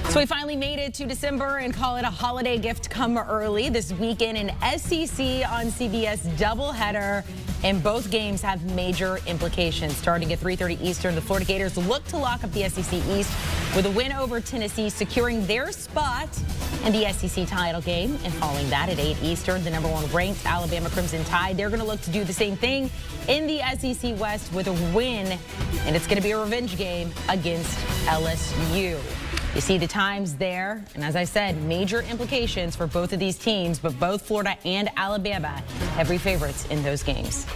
So we finally made it to December and call it a holiday gift come early. This weekend in SEC on CBS doubleheader, and both games have major implications. Starting at 3:30 Eastern, the Florida Gators look to lock up the SEC East with a win over Tennessee, securing their spot in the SEC title game. And following that at 8 Eastern, the #1 ranked Alabama Crimson Tide, they're going to look to do the same thing in the SEC West with a win, and it's going to be a revenge game against LSU. You see the times there, and as I said, major implications for both of these teams, but both Florida and Alabama heavy favorites in those games.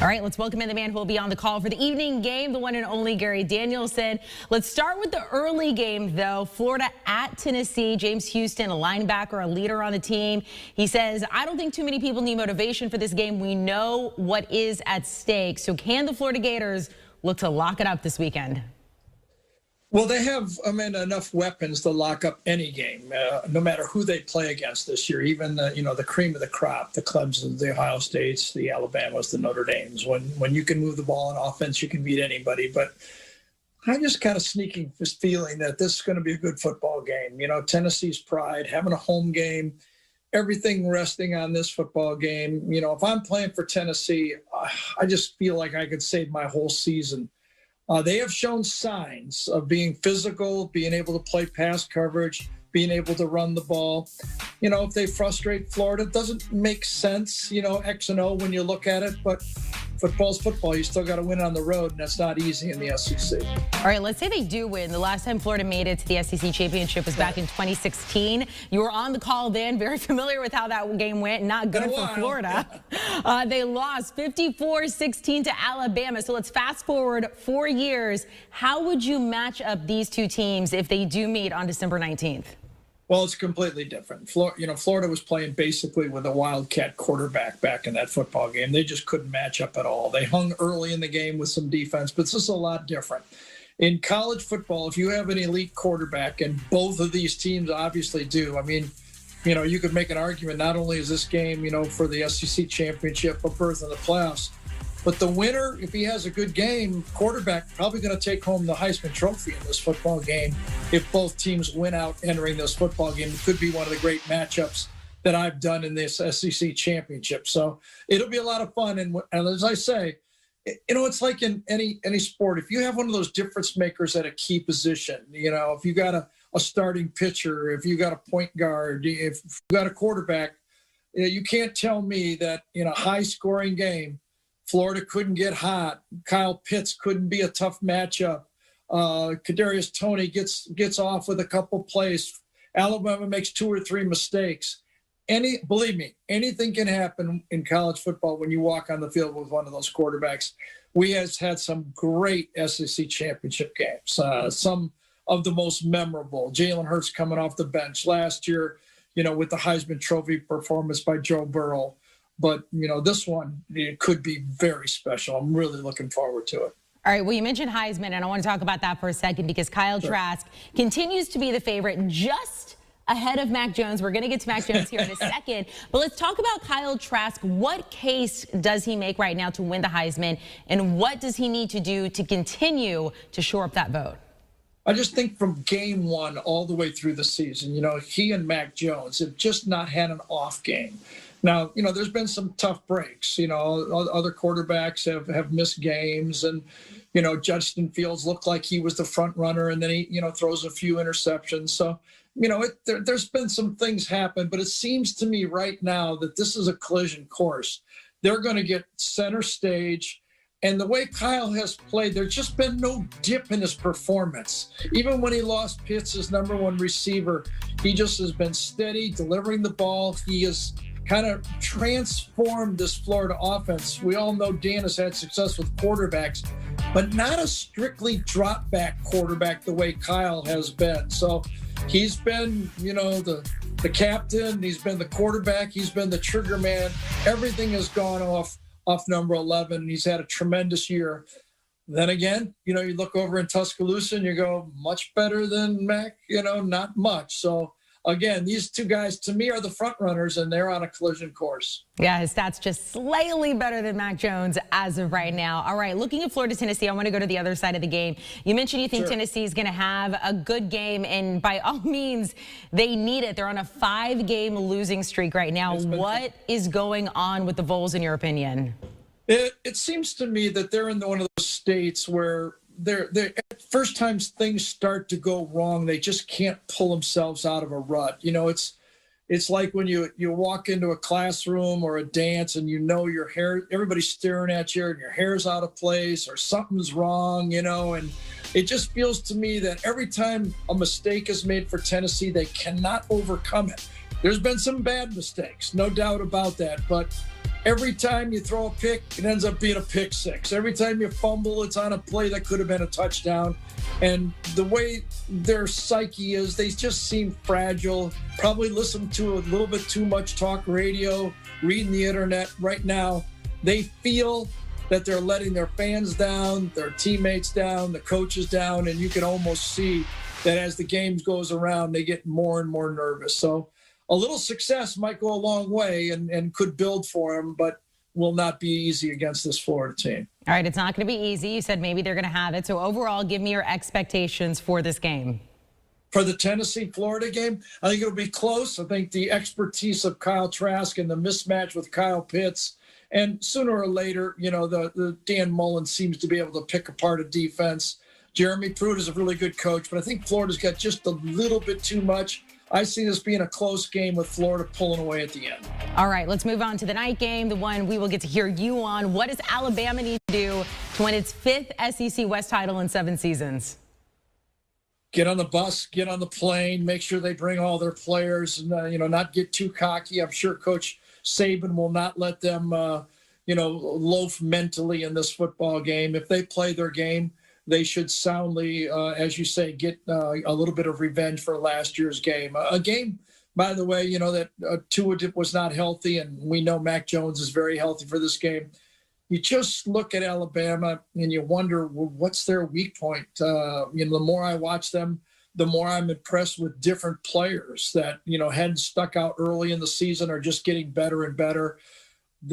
All right, let's welcome in the man who will be on the call for the evening game, the one and only Gary Danielson. Let's start with the early game, though. Florida at Tennessee. James Houston, a linebacker, a leader on the team. He says, I don't think too many people need motivation for this game. We know what is at stake. So can the Florida Gators look to lock it up this weekend? Well, they have, enough weapons to lock up any game, no matter who they play against this year. Even the cream of the crop, the Clemsons, the Ohio States, the Alabamas, the Notre Dames. When you can move the ball on offense, you can beat anybody. But I just kind of sneaking feeling that this is going to be a good football game. Tennessee's pride, having a home game, everything resting on this football game. If I'm playing for Tennessee, I just feel like I could save my whole season. They have shown signs of being physical, being able to play pass coverage, being able to run the ball. If they frustrate Florida, it doesn't make sense, X and O when you look at it. But football's football. You still got to win on the road, and that's not easy in the SEC. All right, let's say they do win. The last time Florida made it to the SEC championship was back in 2016. You were on the call then, very familiar with how that game went. Not good for Florida. They lost 54-16 to Alabama. So let's fast forward 4 years. How would you match up these two teams if they do meet on December 19th? Well, it's completely different. Florida was playing basically with a wildcat quarterback back in that football game. They just couldn't match up at all. They hung early in the game with some defense, but this is a lot different. In college football, if you have an elite quarterback, and both of these teams obviously do, you could make an argument not only is this game, for the SEC championship, but berth in the playoffs. But the winner, if he has a good game, quarterback, probably going to take home the Heisman Trophy in this football game. If both teams win out entering this football game, it could be one of the great matchups that I've done in this SEC championship. So it'll be a lot of fun. And as I say, it's like in any sport. If you have one of those difference makers at a key position, if you got a starting pitcher, if you got a point guard, if you got a quarterback, you can't tell me that in a high-scoring game, Florida couldn't get hot. Kyle Pitts couldn't be a tough matchup. Kadarius Toney gets off with a couple plays. Alabama makes 2 or 3 mistakes. Believe me, anything can happen in college football when you walk on the field with one of those quarterbacks. We have had some great SEC championship games. Some of the most memorable. Jalen Hurts coming off the bench last year, with the Heisman Trophy performance by Joe Burrow. But, this one, it could be very special. I'm really looking forward to it. All right, well, you mentioned Heisman, and I want to talk about that for a second because Kyle Trask continues to be the favorite just ahead of Mac Jones. We're going to get to Mac Jones here in a second. But let's talk about Kyle Trask. What case does he make right now to win the Heisman, and what does he need to do to continue to shore up that vote? I just think from game one all the way through the season, he and Mac Jones have just not had an off game. Now, there's been some tough breaks. Other quarterbacks have missed games, and, Justin Fields looked like he was the front runner, and then he, throws a few interceptions. So, there's been some things happen, but it seems to me right now that this is a collision course. They're going to get center stage. And the way Kyle has played, there's just been no dip in his performance. Even when he lost Pitts, his #1 receiver, he just has been steady, delivering the ball. He has kind of transformed this Florida offense. We all know Dan has had success with quarterbacks, but not a strictly drop back quarterback the way Kyle has been. So he's been, the captain, he's been the quarterback, he's been the trigger man. Everything has gone off number 11. He's had a tremendous year. Then again, you look over in Tuscaloosa and you go, much better than Mac, not much. So again, these two guys to me are the front runners, and they're on a collision course. Yeah, his stats just slightly better than Mac Jones as of right now. All right, looking at Florida, Tennessee, I want to go to the other side of the game. You mentioned you think Tennessee is going to have a good game, and by all means, they need it. They're on a 5-game losing streak right now. What is going on with the Vols, in your opinion? It seems to me that they're in one of those states where they're first times things start to go wrong, they just can't pull themselves out of a rut. You know, it's like when you walk into a classroom or a dance and you know your hair, everybody's staring at you and your hair's out of place or something's wrong, you know, and it just feels to me that every time a mistake is made for Tennessee, they cannot overcome it. There's been some bad mistakes, no doubt about that, but every time you throw a pick, it ends up being a pick six. Every time you fumble, it's on a play that could have been a touchdown. And the way their psyche is, they just seem fragile. Probably listen to a little bit too much talk radio, reading the internet right now. They feel that they're letting their fans down, their teammates down, the coaches down, and you can almost see that as the game goes around, they get more and more nervous. So a little success might go a long way and could build for them, but will not be easy against this Florida team. All right, it's not going to be easy. You said maybe they're going to have it. So overall, give me your expectations for this game. For the Tennessee-Florida game, I think it'll be close. I think the expertise of Kyle Trask and the mismatch with Kyle Pitts, and sooner or later, you know, the Dan Mullen seems to be able to pick apart a defense. Jeremy Pruitt is a really good coach, but I think Florida's got just a little bit too much. I see this being a close game with Florida pulling away at the end. All right, let's move on to the night game, the one we will get to hear you on. What does Alabama need to do to win its 5th SEC West title in 7 seasons? Get on the bus, get on the plane, make sure they bring all their players, and you know, not get too cocky. I'm sure Coach Saban will not let them, you know, loaf mentally in this football game. If they play their game, they should soundly, as you say, get a little bit of revenge for last year's game. A game, by the way, you know, that Tua was not healthy, and we know Mac Jones is very healthy for this game. You just look at Alabama and you wonder, well, what's their weak point? You know, the more I watch them, the more I'm impressed with different players that, you know, hadn't stuck out early in the season are just getting better and better.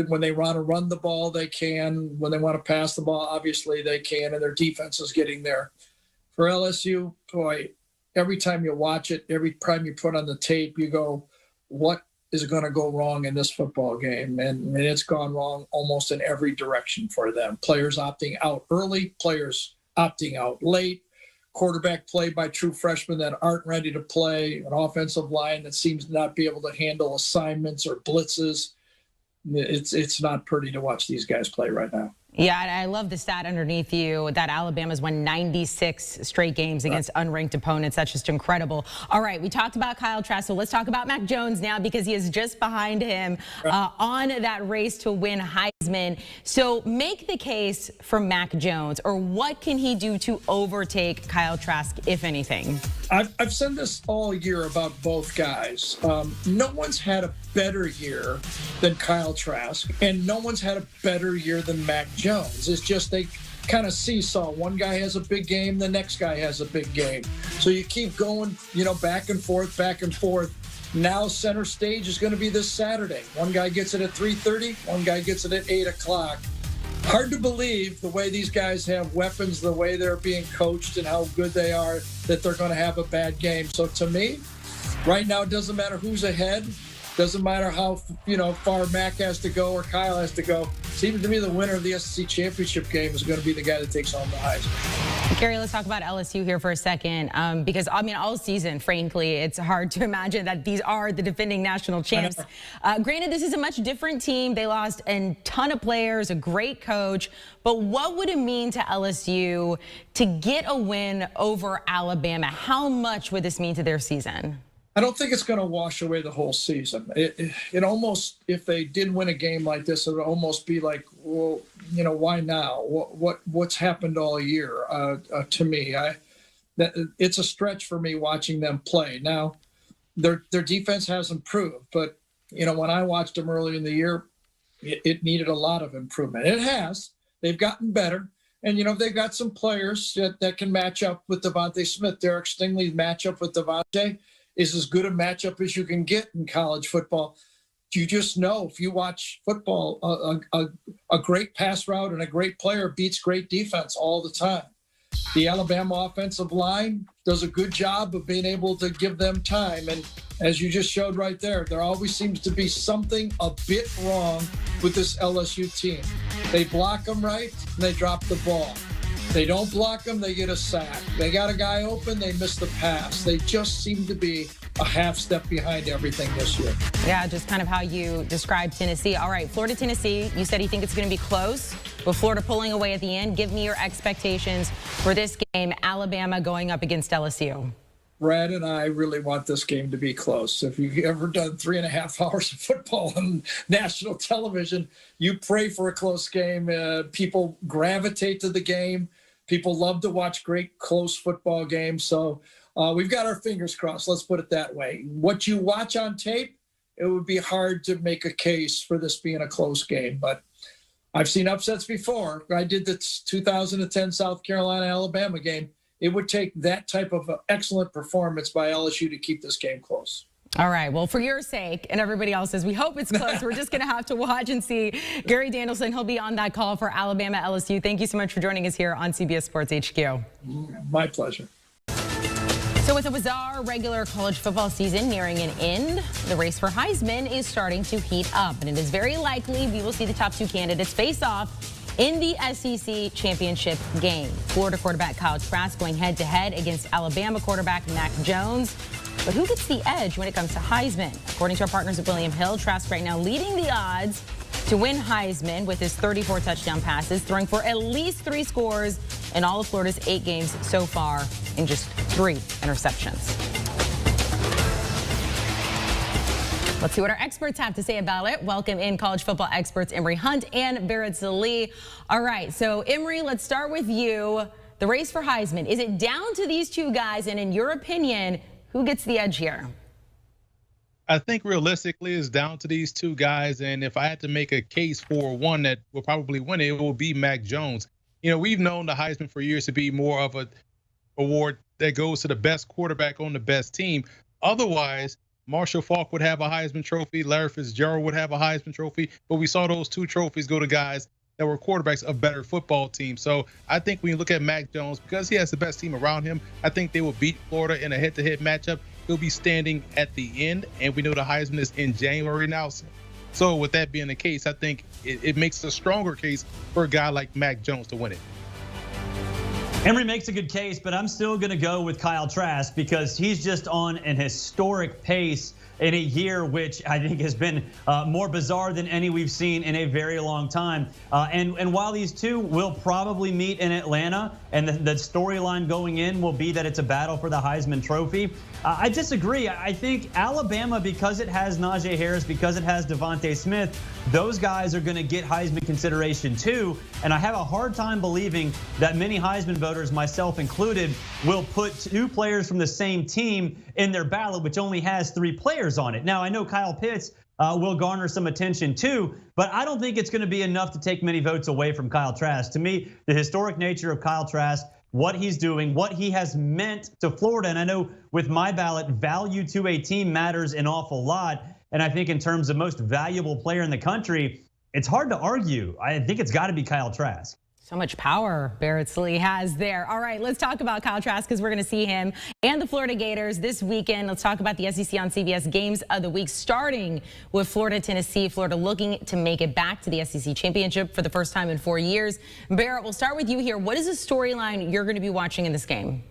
When they want to run the ball, they can. When they want to pass the ball, obviously they can, and their defense is getting there. For LSU, boy, every time you watch it, every time you put on the tape, you go, what is going to go wrong in this football game? And it's gone wrong almost in every direction for them. Players opting out early, players opting out late, quarterback play by true freshmen that aren't ready to play, an offensive line that seems to not be able to handle assignments or blitzes. It's not pretty to watch these guys play right now. Yeah, I love the stat underneath you that Alabama's won 96 straight games against unranked opponents. That's just incredible. All right, we talked about Kyle Trask, so let's talk about Mac Jones now because he is just behind him on that race to win Heisman. So make the case for Mac Jones, or what can he do to overtake Kyle Trask, if anything? I've said this all year about both guys. No one's had a better year than Kyle Trask, and no one's had a better year than Mac Jones. It's just they kind of seesaw. One guy has a big game, the next guy has a big game. So you keep going, you know, back and forth, back and forth. Now center stage is going to be this Saturday. One guy gets it at 3:30, one guy gets it at 8 o'clock. Hard to believe the way these guys have weapons, the way they're being coached and how good they are, that they're going to have a bad game. So to me, right now, it doesn't matter who's ahead. Doesn't matter how, you know, far Mac has to go or Kyle has to go. Seems to me the winner of the SEC championship game is going to be the guy that takes home the Heisman. Gary, let's talk about LSU here for a second, because, I mean, all season, frankly, it's hard to imagine that these are the defending national champs. Granted, this is a much different team. They lost a ton of players, a great coach. But what would it mean to LSU to get a win over Alabama? How much would this mean to their season? I don't think it's going to wash away the whole season. It almost, if they did win a game like this, it would almost be like, well, you know, why now? What's happened all year? To me, it's a stretch for me watching them play. Now, their defense has improved, but you know, when I watched them early in the year, it needed a lot of improvement. It has. They've gotten better. And, you know, they've got some players that can match up with Devontae Smith. Derek Stingley match up with Devontae. is as good a matchup as you can get in college football. You just know if you watch football, a great pass route and a great player beats great defense all the time. The Alabama offensive line does a good job of being able to give them time. And as you just showed right there always seems to be something a bit wrong with this LSU team. They block them right, and they drop the ball. They don't block them, they get a sack. They got a guy open, they miss the pass. They just seem to be a half step behind everything this year. Yeah, just kind of how you described Tennessee. All right, Florida, Tennessee, you said you think it's going to be close with Florida pulling away at the end. Give me your expectations for this game, Alabama going up against LSU. Brad and I really want this game to be close. If you've ever done 3.5 hours of football on national television, you pray for a close game. People gravitate to the game. People love to watch great close football games. So we've got our fingers crossed. Let's put it that way. What you watch on tape, it would be hard to make a case for this being a close game. But I've seen upsets before. I did the 2010 South Carolina-Alabama game. It would take that type of excellent performance by LSU to keep this game close. All right. Well, for your sake and everybody else's, we hope it's close. We're just going to have to watch and see. Gary Danielson, he'll be on that call for Alabama LSU. Thank you so much for joining us here on CBS Sports HQ. My pleasure. So with a bizarre regular college football season nearing an end, the race for Heisman is starting to heat up. And it is very likely we will see the top two candidates face off in the SEC championship game. Florida quarterback Kyle Trask going head-to-head against Alabama quarterback Mac Jones. But who gets the edge when it comes to Heisman? According to our partners at William Hill, Trask right now leading the odds to win Heisman with his 34 touchdown passes, throwing for at least 3 scores in all of Florida's 8 games so far and just 3 interceptions. Let's see what our experts have to say about it. Welcome in college football experts Emory Hunt and Barrett Salih. All right, so Emory, let's start with you. The race for Heisman, is it down to these two guys? And in your opinion, who gets the edge here? I think realistically it's down to these two guys. And if I had to make a case for one that will probably win it, it will be Mac Jones. You know, we've known the Heisman for years to be more of an award that goes to the best quarterback on the best team. Otherwise, Marshall Faulk would have a Heisman Trophy. Larry Fitzgerald would have a Heisman Trophy. But we saw those 2 trophies go to guys that were quarterbacks of better football teams. So I think when you look at Mac Jones, because he has the best team around him, I think they will beat Florida in a head-to-head matchup. He'll be standing at the end, and we know the Heisman is in January now. So with that being the case, I think it makes a stronger case for a guy like Mac Jones to win it. Emory makes a good case, but I'm still going to go with Kyle Trask because he's just on an historic pace in a year which I think has been more bizarre than any we've seen in a very long time. And while these two will probably meet in Atlanta, and the storyline going in will be that it's a battle for the Heisman Trophy, I disagree. I think Alabama, because it has Najee Harris, because it has Devontae Smith, those guys are going to get Heisman consideration too. And I have a hard time believing that many Heisman voters, myself included, will put 2 players from the same team in their ballot, which only has 3 players on it. Now, I know Kyle Pitts will garner some attention too, but I don't think it's going to be enough to take many votes away from Kyle Trask. To me, the historic nature of Kyle Trask, what he's doing, what he has meant to Florida, and I know with my ballot, value to a team matters an awful lot. And I think in terms of most valuable player in the country, it's hard to argue. I think it's got to be Kyle Trask. So much power Barrett Salih has there. All right, let's talk about Kyle Trask because we're going to see him and the Florida Gators this weekend. Let's talk about the SEC on CBS games of the week, starting with Florida, Tennessee. Florida looking to make it back to the SEC championship for the first time in 4 years. Barrett, we'll start with you here. What is the storyline you're going to be watching in this game?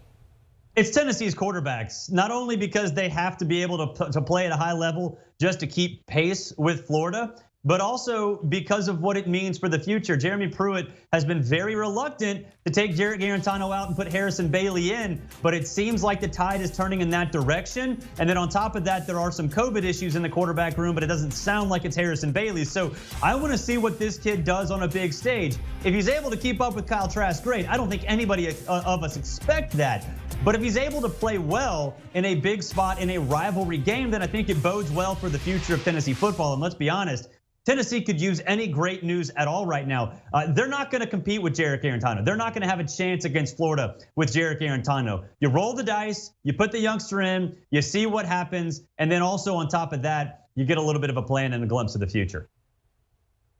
It's Tennessee's quarterbacks, not only because they have to be able to play at a high level just to keep pace with Florida, but also because of what it means for the future. Jeremy Pruitt has been very reluctant to take Jarrett Garantano out and put Harrison Bailey in, but it seems like the tide is turning in that direction. And then on top of that, there are some COVID issues in the quarterback room, but it doesn't sound like it's Harrison Bailey. So I want to see what this kid does on a big stage. If he's able to keep up with Kyle Trask, great. I don't think anybody of us expect that. But if he's able to play well in a big spot in a rivalry game, then I think it bodes well for the future of Tennessee football. And let's be honest, Tennessee could use any great news at all right now. They're not going to compete with Jarek Arantano. They're not going to have a chance against Florida with Jarek Arantano. You roll the dice, you put the youngster in, you see what happens, and then also on top of that, you get a little bit of a plan and a glimpse of the future.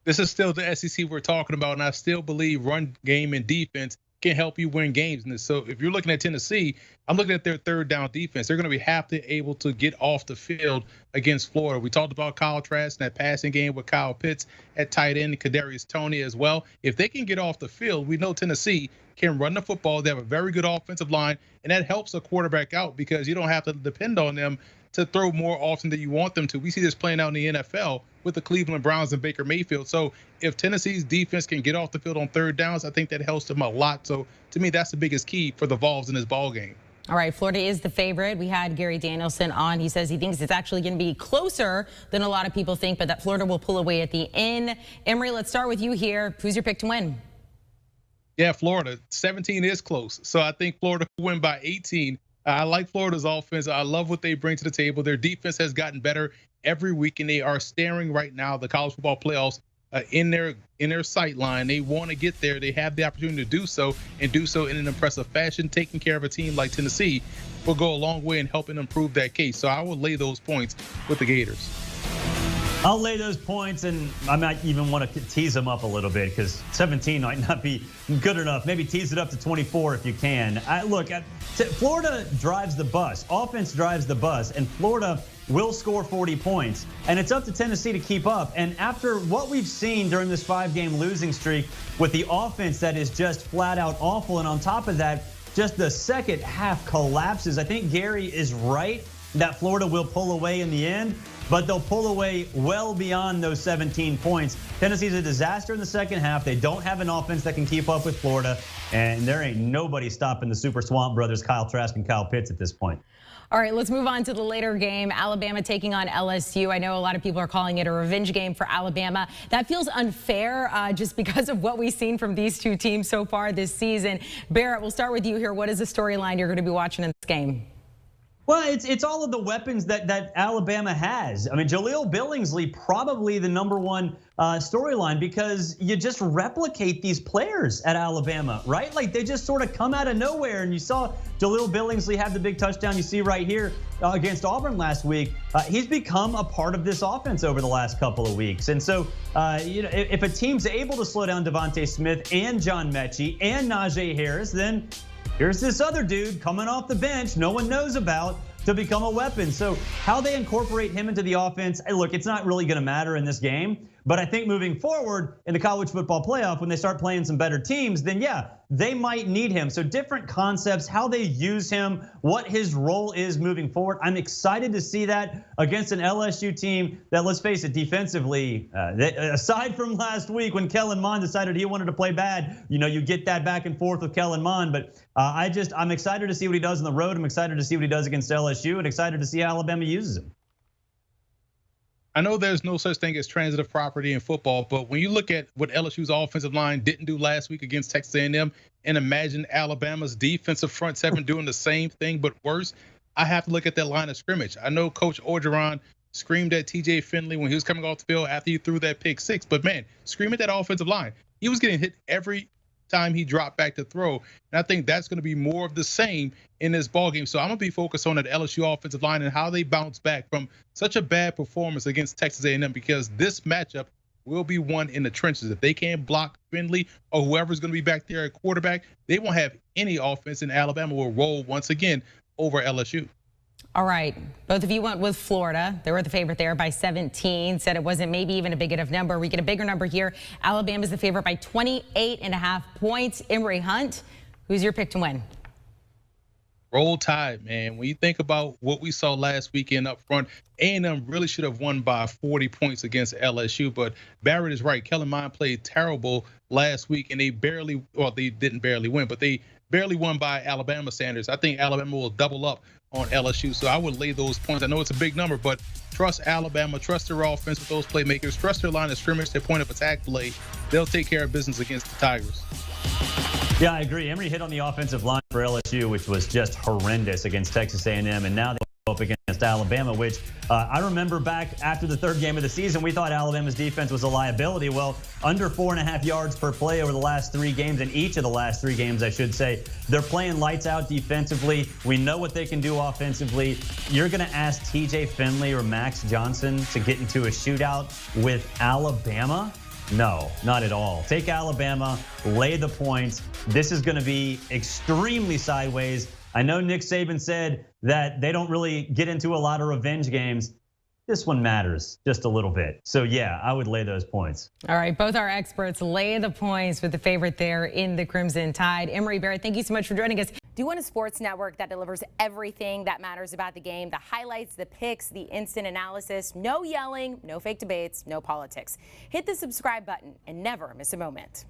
This is still the SEC we're talking about, and I still believe run game and defense can help you win games in this. So if you're looking at Tennessee, I'm looking at their third down defense. They're going to have to able to get off the field against Florida. We talked about Kyle Trask in that passing game with Kyle Pitts at tight end, Kadarius Toney as well. If they can get off the field, we know Tennessee can run the football. They have a very good offensive line, and that helps a quarterback out because you don't have to depend on them to throw more often than you want them to. We see this playing out in the NFL with the Cleveland Browns and Baker Mayfield. So if Tennessee's defense can get off the field on third downs, I think that helps them a lot. So to me, that's the biggest key for the Vols in this ball game. All right, Florida is the favorite. We had Gary Danielson on. He says he thinks it's actually going to be closer than a lot of people think, but that Florida will pull away at the end. Emory, let's start with you here. Who's your pick to win? Yeah, Florida. 17 is close. So I think Florida will win by 18. I like Florida's offense. I love what they bring to the table. Their defense has gotten better every week, and they are staring right now the college football playoffs in their sight line. They want to get there. They have the opportunity to do so and do so in an impressive fashion. Taking care of a team like Tennessee will go a long way in helping improve that case. So I will lay those points with the Gators. I'll lay those points, and I might even want to tease them up a little bit because 17 might not be good enough. Maybe tease it up to 24 if you can. Look, Florida drives the bus. Offense drives the bus, and Florida will score 40 points. And it's up to Tennessee to keep up. And after what we've seen during this 5-game losing streak with the offense that is just flat out awful, and on top of that, just the second half collapses, I think Gary is right that Florida will pull away in the end, but they'll pull away well beyond those 17 points. Tennessee's a disaster in the second half. They don't have an offense that can keep up with Florida, and there ain't nobody stopping the Super Swamp Brothers, Kyle Trask and Kyle Pitts at this point. All right, let's move on to the later game. Alabama taking on LSU. I know a lot of people are calling it a revenge game for Alabama. That feels unfair just because of what we've seen from these two teams so far this season. Barrett, we'll start with you here. What is the storyline you're going to be watching in this game? Well, it's all of the weapons that Alabama has. I mean, Jaleel Billingsley, probably the #1 storyline because you just replicate these players at Alabama, right? Like they just sort of come out of nowhere. And you saw Jaleel Billingsley have the big touchdown you see right here against Auburn last week. He's become a part of this offense over the last couple of weeks. And so, if a team's able to slow down Devontae Smith and John Mechie and Najee Harris, then here's this other dude coming off the bench no one knows about to become a weapon. So how they incorporate him into the offense, look, it's not really going to matter in this game. But I think moving forward in the college football playoff, when they start playing some better teams, then yeah, they might need him. So different concepts, how they use him, what his role is moving forward. I'm excited to see that against an LSU team that, let's face it, defensively, aside from last week when Kellen Mond decided he wanted to play bad, you get that back and forth with Kellen Mond. But I'm excited to see what he does on the road. I'm excited to see what he does against LSU and excited to see how Alabama uses him. I know there's no such thing as transitive property in football, but when you look at what LSU's offensive line didn't do last week against Texas A&M and imagine Alabama's defensive front seven doing the same thing but worse, I have to look at that line of scrimmage. I know Coach Orgeron screamed at TJ Finley when he was coming off the field after he threw that pick six, but man, scream at that offensive line. He was getting hit every time he dropped back to throw. And I think that's going to be more of the same in this ball game. So I'm going to be focused on that LSU offensive line and how they bounce back from such a bad performance against Texas A&M, because this matchup will be won in the trenches. If they can't block Finley or whoever's going to be back there at quarterback, they won't have any offense, and Alabama will roll once again over LSU. All right, both of you went with Florida. They were the favorite there by 17, said it wasn't maybe even a big enough number. We get a bigger number here. Alabama's the favorite by 28.5 points. Emory Hunt, who's your pick to win? Roll Tide, man. When you think about what we saw last weekend up front, A&M really should have won by 40 points against LSU, but Barrett is right. Kellen Mond played terrible last week, and they didn't barely win, but they barely won by Alabama standards. I think Alabama will double up on LSU, so I would lay those points. I know it's a big number, but trust Alabama, trust their offense with those playmakers, trust their line of scrimmage, their point of attack play. They'll take care of business against the Tigers. Yeah, I agree. Emory hit on the offensive line for LSU, which was just horrendous against Texas A&M, and now they go up against against Alabama, which I remember back after the third game of the season, we thought Alabama's defense was a liability. Well, under 4.5 yards per play over the last 3 games, in each of the last 3 games, I should say. They're playing lights out defensively. We know what they can do offensively. You're going to ask TJ Finley or Max Johnson to get into a shootout with Alabama? No, not at all. Take Alabama, lay the points. This is going to be extremely sideways. I know Nick Saban said that they don't really get into a lot of revenge games. This one matters just a little bit. So yeah, I would lay those points. All right, both our experts lay the points with the favorite there in the Crimson Tide. Emory Barrett, thank you so much for joining us. Do you want a sports network that delivers everything that matters about the game? The highlights, the picks, the instant analysis, no yelling, no fake debates, no politics. Hit the subscribe button and never miss a moment.